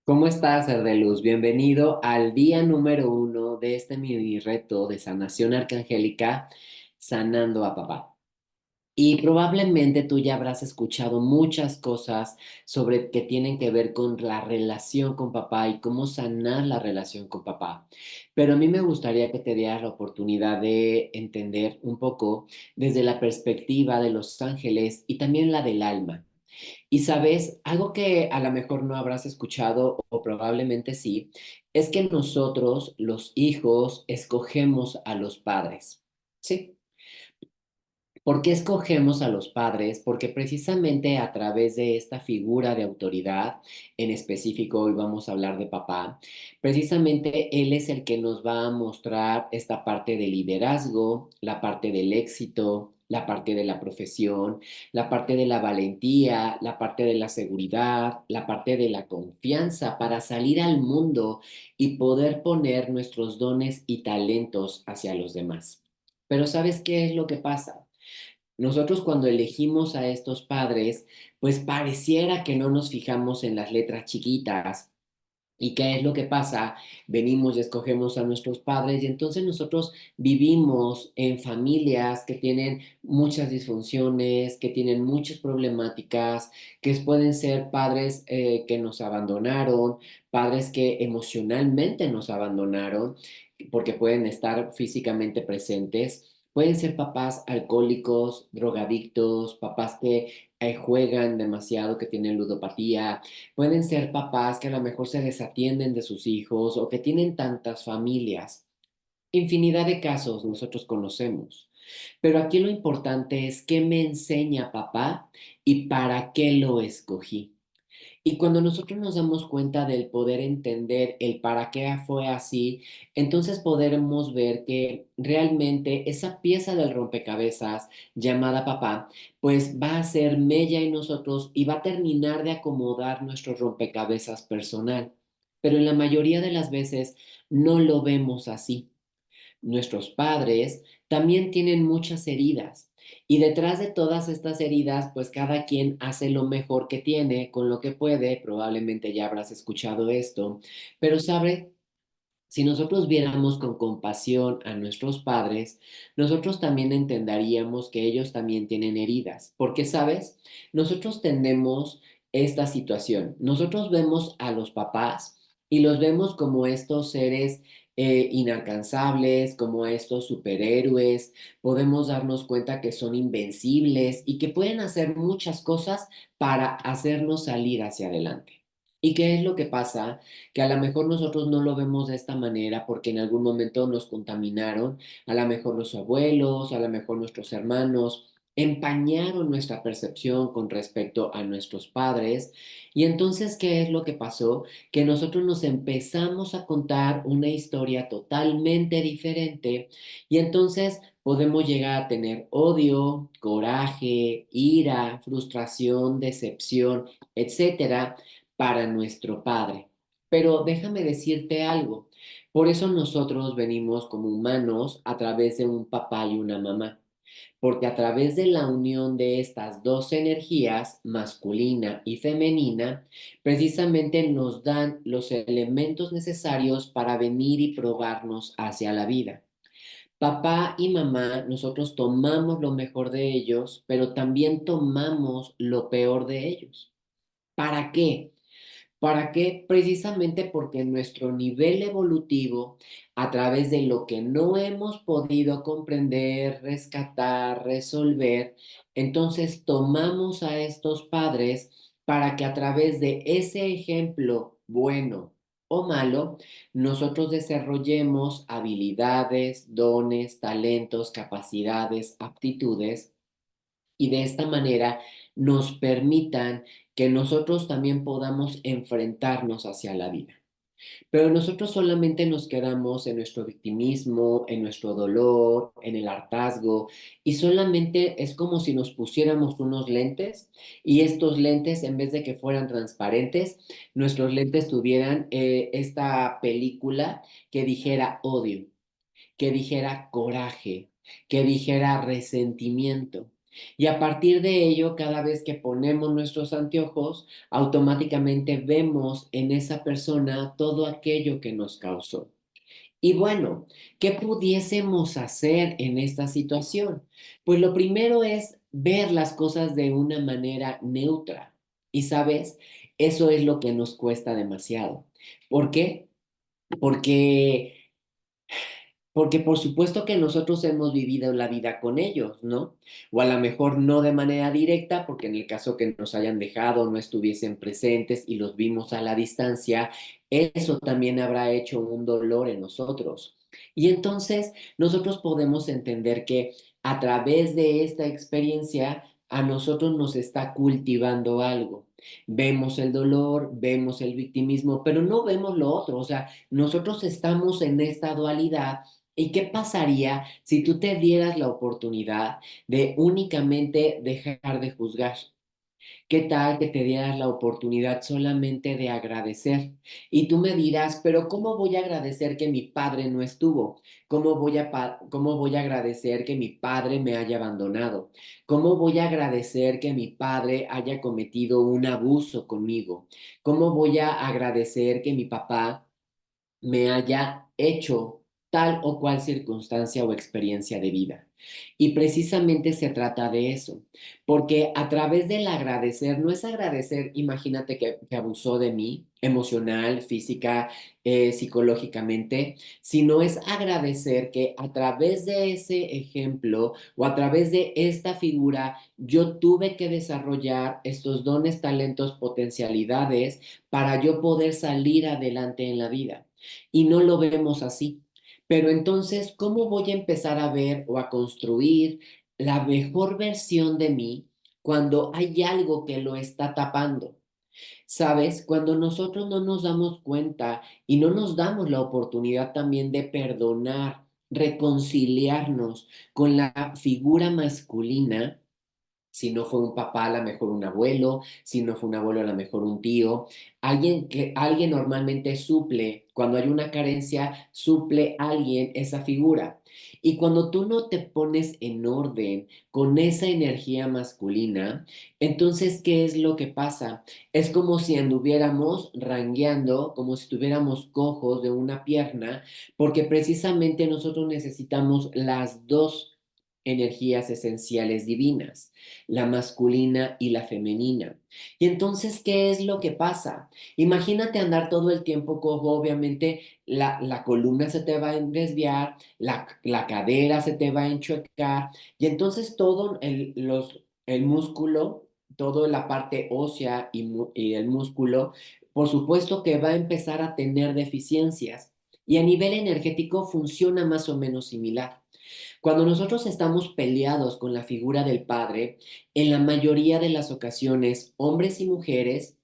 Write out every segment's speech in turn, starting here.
¿Cómo estás, Ser de Luz? Bienvenido al día número uno de este mini reto de sanación arcangélica, sanando a papá. Y probablemente tú ya habrás escuchado muchas cosas sobre que tienen que ver con la relación con papá y cómo sanar la relación con papá. Pero a mí me gustaría que te dieras la oportunidad de entender un poco desde la perspectiva de los ángeles y también la del alma. Y sabes, algo que a lo mejor no habrás escuchado o probablemente sí, es que nosotros, los hijos, escogemos a los padres. Sí. ¿Por qué escogemos a los padres? Porque precisamente a través de esta figura de autoridad, en específico hoy vamos a hablar de papá, precisamente él es el que nos va a mostrar esta parte de liderazgo, la parte del éxito, la parte de la profesión, la parte de la valentía, la parte de la seguridad, la parte de la confianza para salir al mundo y poder poner nuestros dones y talentos hacia los demás. Pero ¿sabes qué es lo que pasa? Nosotros cuando elegimos a estos padres, pues pareciera que no nos fijamos en las letras chiquitas. ¿Y qué es lo que pasa? Venimos y escogemos a nuestros padres y entonces nosotros vivimos en familias que tienen muchas disfunciones, que tienen muchas problemáticas, que pueden ser padres que nos abandonaron, padres que emocionalmente nos abandonaron, porque pueden estar físicamente presentes. Pueden ser papás alcohólicos, drogadictos, papás que juegan demasiado, que tienen ludopatía. Pueden ser papás que a lo mejor se desatienden de sus hijos o que tienen tantas familias. Infinidad de casos nosotros conocemos. Pero aquí lo importante es qué me enseña papá y para qué lo escogí. Y cuando nosotros nos damos cuenta del poder entender el para qué fue así, entonces podremos ver que realmente esa pieza del rompecabezas llamada papá, pues va a ser mella en nosotros y va a terminar de acomodar nuestro rompecabezas personal. Pero en la mayoría de las veces no lo vemos así. Nuestros padres también tienen muchas heridas y detrás de todas estas heridas, pues cada quien hace lo mejor que tiene con lo que puede. Probablemente ya habrás escuchado esto, pero sabe, si nosotros viéramos con compasión a nuestros padres, nosotros también entenderíamos que ellos también tienen heridas, porque sabes, nosotros tendemos esta situación. Nosotros vemos a los papás y los vemos como estos seres inalcanzables, como estos superhéroes. Podemos darnos cuenta que son invencibles y que pueden hacer muchas cosas para hacernos salir hacia adelante. ¿Y qué es lo que pasa? Que a lo mejor nosotros no lo vemos de esta manera porque en algún momento nos contaminaron, a lo mejor los abuelos, a lo mejor nuestros hermanos, empañaron nuestra percepción con respecto a nuestros padres. Y entonces, ¿qué es lo que pasó? Que nosotros nos empezamos a contar una historia totalmente diferente y entonces podemos llegar a tener odio, coraje, ira, frustración, decepción, etcétera, para nuestro Padre. Pero déjame decirte algo. Por eso nosotros venimos como humanos a través de un papá y una mamá. Porque a través de la unión de estas dos energías, masculina y femenina, precisamente nos dan los elementos necesarios para venir y probarnos hacia la vida. Papá y mamá, nosotros tomamos lo mejor de ellos, pero también tomamos lo peor de ellos. ¿Para qué? ¿Para qué? Precisamente porque nuestro nivel evolutivo, a través de lo que no hemos podido comprender, rescatar, resolver, entonces tomamos a estos padres para que a través de ese ejemplo bueno o malo, nosotros desarrollemos habilidades, dones, talentos, capacidades, aptitudes y de esta manera nos permitan que nosotros también podamos enfrentarnos hacia la vida. Pero nosotros solamente nos quedamos en nuestro victimismo, en nuestro dolor, en el hartazgo, y solamente es como si nos pusiéramos unos lentes y estos lentes, en vez de que fueran transparentes, nuestros lentes tuvieran esta película que dijera odio, que dijera coraje, que dijera resentimiento. Y a partir de ello, cada vez que ponemos nuestros anteojos, automáticamente vemos en esa persona todo aquello que nos causó. Y bueno, ¿qué pudiésemos hacer en esta situación? Pues lo primero es ver las cosas de una manera neutra. Y sabes, eso es lo que nos cuesta demasiado. ¿Por qué? Porque porque por supuesto que nosotros hemos vivido la vida con ellos, ¿no? O a lo mejor no de manera directa, porque en el caso que nos hayan dejado, no estuviesen presentes y los vimos a la distancia, eso también habrá hecho un dolor en nosotros. Y entonces nosotros podemos entender que a través de esta experiencia a nosotros nos está cultivando algo. Vemos el dolor, vemos el victimismo, pero no vemos lo otro. O sea, nosotros estamos en esta dualidad. ¿Y qué pasaría si tú te dieras la oportunidad de únicamente dejar de juzgar? ¿Qué tal que te dieras la oportunidad solamente de agradecer? Y tú me dirás, pero ¿cómo voy a agradecer que mi padre no estuvo? ¿Cómo voy a agradecer que mi padre me haya abandonado? ¿Cómo voy a agradecer que mi padre haya cometido un abuso conmigo? ¿Cómo voy a agradecer que mi papá me haya hecho tal o cual circunstancia o experiencia de vida? Y precisamente se trata de eso, porque a través del agradecer, no es agradecer, imagínate que abusó de mí, emocional, física, psicológicamente, sino es agradecer que a través de ese ejemplo o a través de esta figura, yo tuve que desarrollar estos dones, talentos, potencialidades para yo poder salir adelante en la vida. Y no lo vemos así. Pero entonces, ¿cómo voy a empezar a ver o a construir la mejor versión de mí cuando hay algo que lo está tapando? ¿Sabes? Cuando nosotros no nos damos cuenta y no nos damos la oportunidad también de perdonar, reconciliarnos con la figura masculina, si no fue un papá, a lo mejor un abuelo, si no fue un abuelo, a lo mejor un tío, alguien normalmente suple, cuando hay una carencia, suple alguien esa figura. Y cuando tú no te pones en orden con esa energía masculina, entonces, ¿qué es lo que pasa? Es como si anduviéramos rangueando, como si tuviéramos cojos de una pierna, porque precisamente nosotros necesitamos las dos energías esenciales divinas, la masculina y la femenina. Y entonces, ¿qué es lo que pasa? Imagínate andar todo el tiempo cojo, obviamente la columna se te va a desviar, la cadera se te va a enchuecar, y entonces todo el músculo, toda la parte ósea y el músculo, por supuesto que va a empezar a tener deficiencias. Y a nivel energético funciona más o menos similar. Cuando nosotros estamos peleados con la figura del padre, en la mayoría de las ocasiones, hombres y mujeres,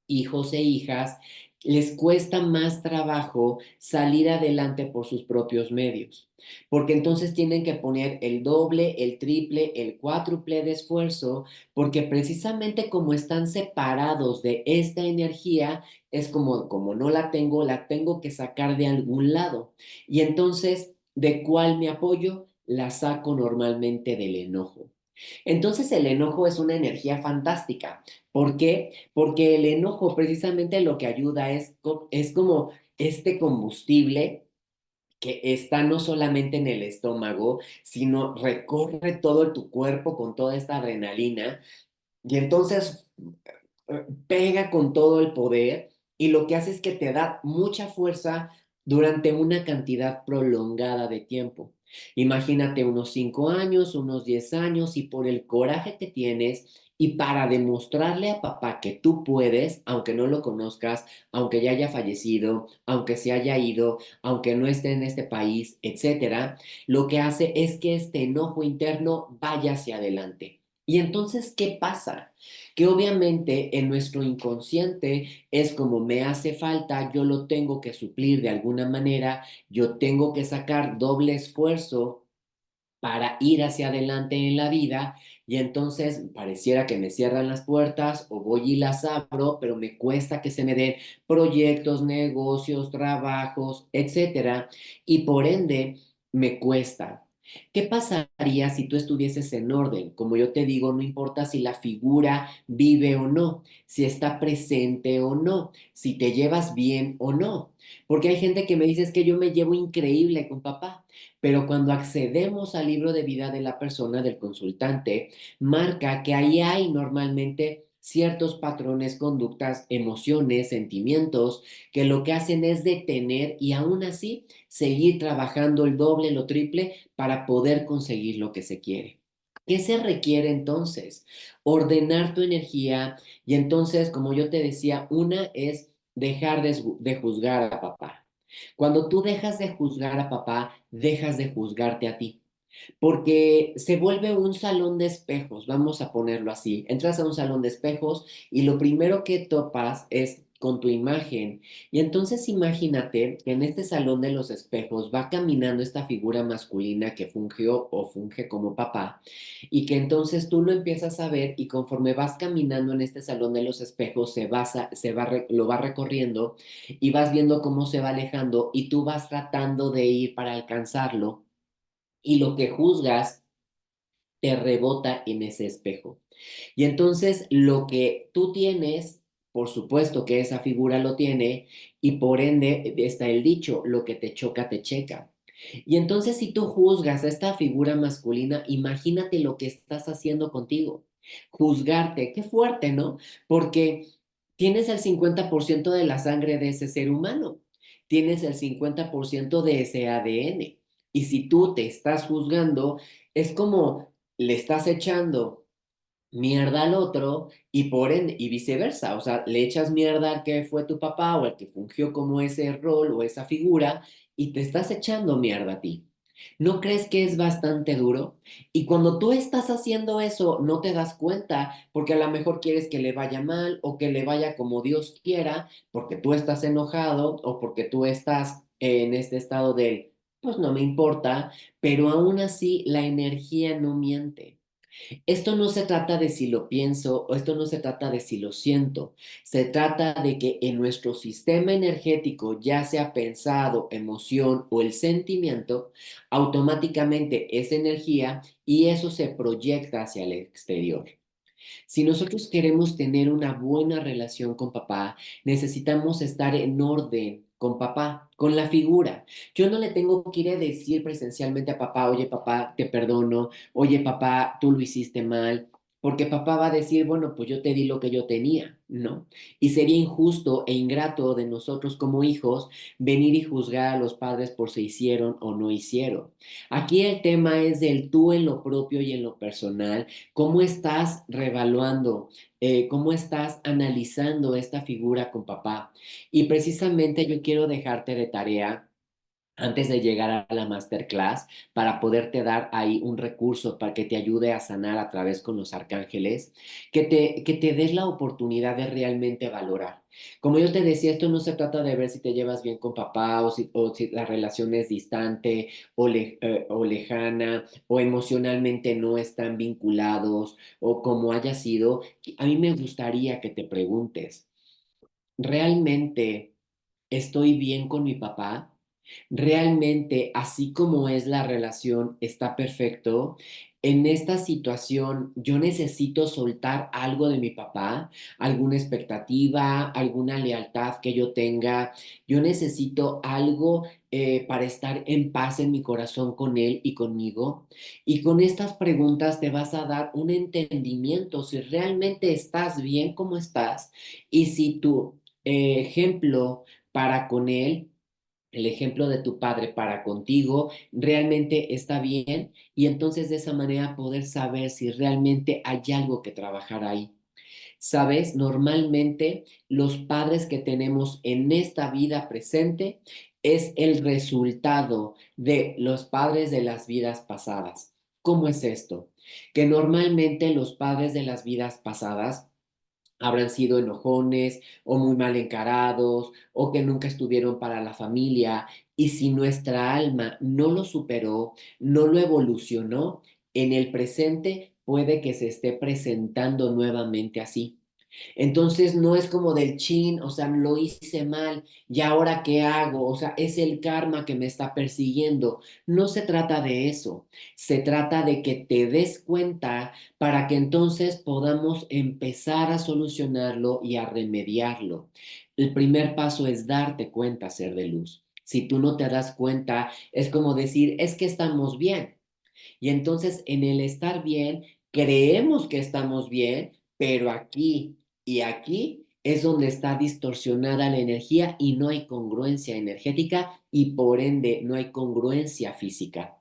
hijos e hijas, les cuesta más trabajo salir adelante por sus propios medios, porque entonces tienen que poner el doble, el triple, el cuádruple de esfuerzo, porque precisamente como están separados de esta energía, es como no la tengo que sacar de algún lado. Y entonces, ¿de cuál me apoyo? La saco normalmente del enojo. Entonces el enojo es una energía fantástica. ¿Por qué? Porque el enojo precisamente lo que ayuda es como este combustible que está no solamente en el estómago, sino recorre todo tu cuerpo con toda esta adrenalina y entonces pega con todo el poder y lo que hace es que te da mucha fuerza durante una cantidad prolongada de tiempo. Imagínate unos 5 años, unos 10 años y por el coraje que tienes y para demostrarle a papá que tú puedes, aunque no lo conozcas, aunque ya haya fallecido, aunque se haya ido, aunque no esté en este país, etcétera, lo que hace es que este enojo interno vaya hacia adelante. Y entonces, ¿qué pasa? Que obviamente en nuestro inconsciente es como me hace falta, yo lo tengo que suplir de alguna manera, yo tengo que sacar doble esfuerzo para ir hacia adelante en la vida y entonces pareciera que me cierran las puertas o voy y las abro, pero me cuesta que se me den proyectos, negocios, trabajos, etcétera, y por ende me cuesta. ¿Qué pasaría si tú estuvieses en orden? Como yo te digo, no importa si la figura vive o no, si está presente o no, si te llevas bien o no. Porque hay gente que me dice es que yo me llevo increíble con papá, pero cuando accedemos al libro de vida de la persona, del consultante, marca que ahí hay normalmente ciertos patrones, conductas, emociones, sentimientos, que lo que hacen es detener y aún así seguir trabajando el doble, lo triple para poder conseguir lo que se quiere. ¿Qué se requiere entonces? Ordenar tu energía y entonces, como yo te decía, una es dejar de juzgar a papá. Cuando tú dejas de juzgar a papá, dejas de juzgarte a ti porque se vuelve un salón de espejos, vamos a ponerlo así. Entras a un salón de espejos y lo primero que topas es con tu imagen. Y entonces imagínate que en este salón de los espejos va caminando esta figura masculina que fungió o funge como papá y que entonces tú lo empiezas a ver y conforme vas caminando en este salón de los espejos lo va recorriendo y vas viendo cómo se va alejando y tú vas tratando de ir para alcanzarlo y lo que juzgas te rebota en ese espejo. Y entonces lo que tú tienes, por supuesto que esa figura lo tiene, y por ende está el dicho, lo que te choca, te checa. Y entonces si tú juzgas a esta figura masculina, imagínate lo que estás haciendo contigo. Juzgarte, qué fuerte, ¿no? Porque tienes el 50% de la sangre de ese ser humano, tienes el 50% de ese ADN. Y si tú te estás juzgando, es como le estás echando mierda al otro y por ende, y viceversa, o sea, le echas mierda al que fue tu papá o al que fungió como ese rol o esa figura y te estás echando mierda a ti. ¿No crees que es bastante duro? Y cuando tú estás haciendo eso, no te das cuenta porque a lo mejor quieres que le vaya mal o que le vaya como Dios quiera, porque tú estás enojado o porque tú estás en este estado de, pues no me importa, pero aún así la energía no miente. Esto no se trata de si lo pienso o esto no se trata de si lo siento. Se trata de que en nuestro sistema energético, ya sea pensado, emoción o el sentimiento, automáticamente es energía y eso se proyecta hacia el exterior. Si nosotros queremos tener una buena relación con papá, necesitamos estar en orden con papá, con la figura. Yo no le tengo que ir a decir presencialmente a papá, oye papá, te perdono, oye papá, tú lo hiciste mal, porque papá va a decir, bueno, pues yo te di lo que yo tenía, ¿no? Y sería injusto e ingrato de nosotros como hijos venir y juzgar a los padres por si hicieron o no hicieron. Aquí el tema es del tú en lo propio y en lo personal. ¿Cómo estás revaluando? ¿Cómo estás analizando esta figura con papá? Y precisamente yo quiero dejarte de tarea antes de llegar a la masterclass para poderte dar ahí un recurso para que te ayude a sanar a través con los arcángeles, que te des la oportunidad de realmente valorar. Como yo te decía, esto no se trata de ver si te llevas bien con papá o si la relación es distante o lejana o emocionalmente no están vinculados o como haya sido. A mí me gustaría que te preguntes, ¿realmente estoy bien con mi papá? ¿Realmente, así como es la relación, está perfecto? En esta situación, yo necesito soltar algo de mi papá, alguna expectativa, alguna lealtad que yo tenga. Yo necesito algo para estar en paz en mi corazón con él y conmigo. Y con estas preguntas te vas a dar un entendimiento si realmente estás bien como estás y si tu ejemplo para con él, el ejemplo de tu padre para contigo, realmente está bien y entonces de esa manera poder saber si realmente hay algo que trabajar ahí. Sabes, normalmente los padres que tenemos en esta vida presente es el resultado de los padres de las vidas pasadas. ¿Cómo es esto? Que normalmente los padres de las vidas pasadas habrán sido enojones o muy mal encarados o que nunca estuvieron para la familia. Y si nuestra alma no lo superó, no lo evolucionó, en el presente puede que se esté presentando nuevamente así. Entonces no es como del chin, o sea, lo hice mal, ¿y ahora qué hago? O sea, es el karma que me está persiguiendo. No se trata de eso, se trata de que te des cuenta para que entonces podamos empezar a solucionarlo y a remediarlo. El primer paso es darte cuenta, ser de luz. Si tú no te das cuenta, es como decir, es que estamos bien. Y entonces en el estar bien, creemos que estamos bien, pero aquí y aquí es donde está distorsionada la energía y no hay congruencia energética y por ende no hay congruencia física.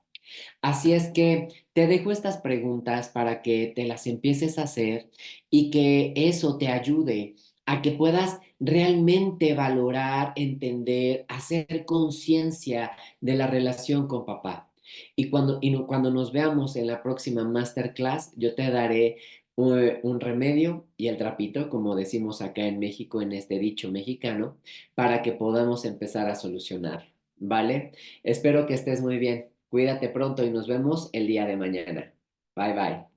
Así es que te dejo estas preguntas para que te las empieces a hacer y que eso te ayude a que puedas realmente valorar, entender, hacer conciencia de la relación con papá. Cuando nos veamos en la próxima masterclass, yo te daré un remedio y el trapito, como decimos acá en México, en este dicho mexicano, para que podamos empezar a solucionar, ¿vale? Espero que estés muy bien. Cuídate pronto y nos vemos el día de mañana. Bye bye.